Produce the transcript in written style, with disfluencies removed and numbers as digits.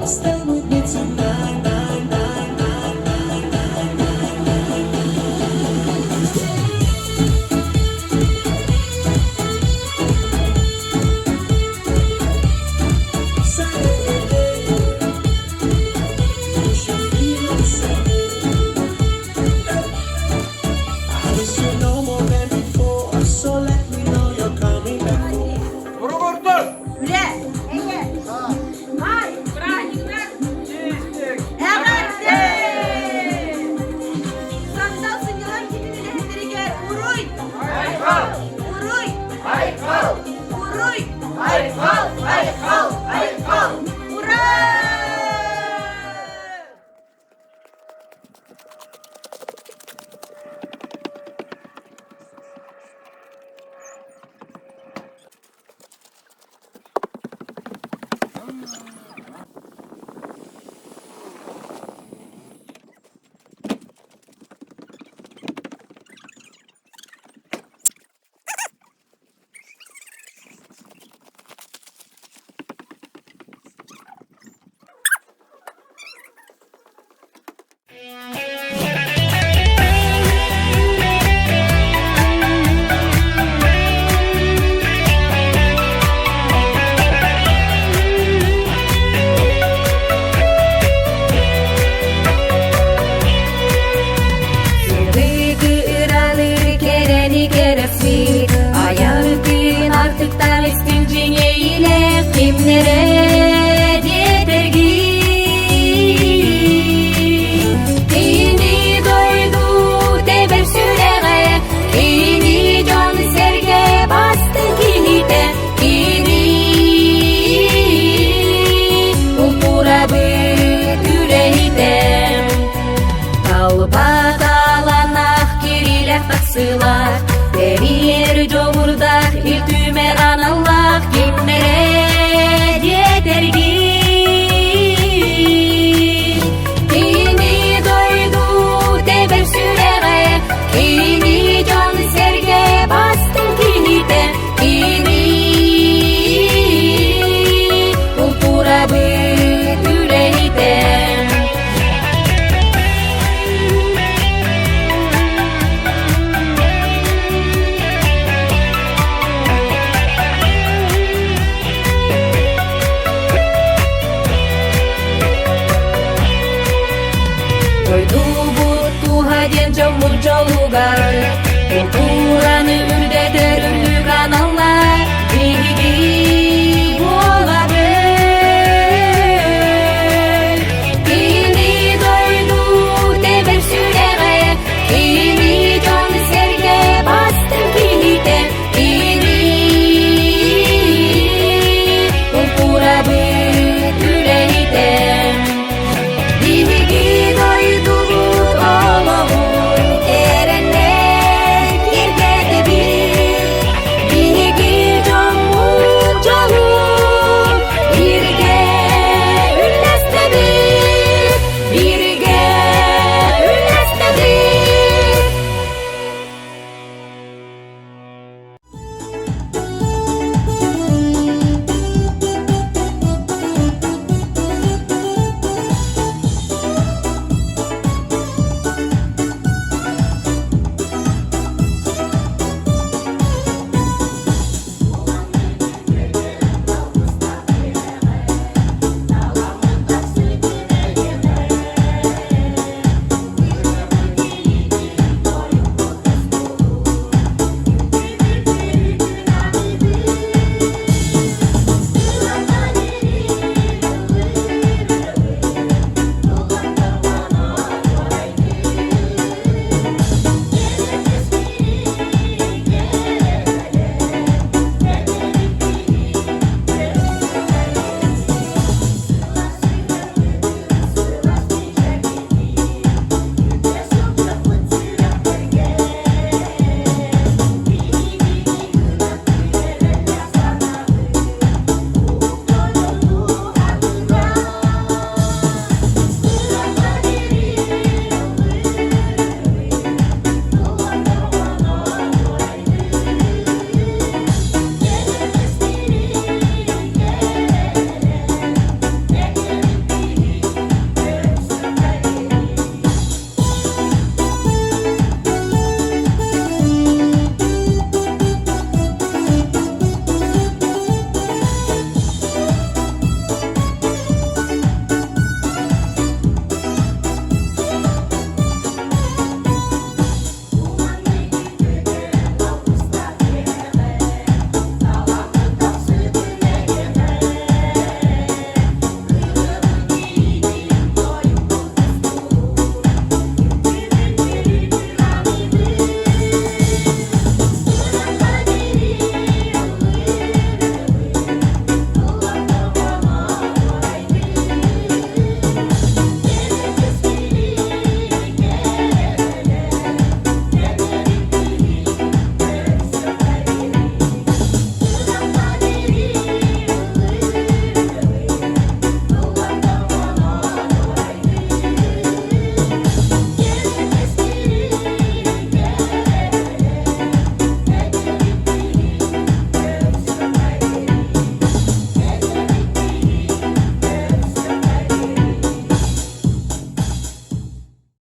Stay with me tonight, night, night, night, night, Saturday, you should feel the same. I miss you no more than before, so let me know you're coming back home. Üre. Ege. Hay. Bırak. Evet. Sandal sınyalar kimin ilehleri gel. Uruy. Haykal! Uruy. Haykal! Uruy. Haykal! Haykal! Haykal! Uray. Ayartın artık da istincinye ile kimlere yeter ki Kini doydu tebep sürege Kini can serge bastı kilite Kini ultura büt yüreğinden Kalba dalanak kirilek taksılar Verir covurdak iltümer analak kimlere yeter ki Kini doydu tebep sürege Kini can serge bastın kilite Kini ultura büt yüreğinden Doydu bu tuhaden camur calugar Kulturanı ürdeter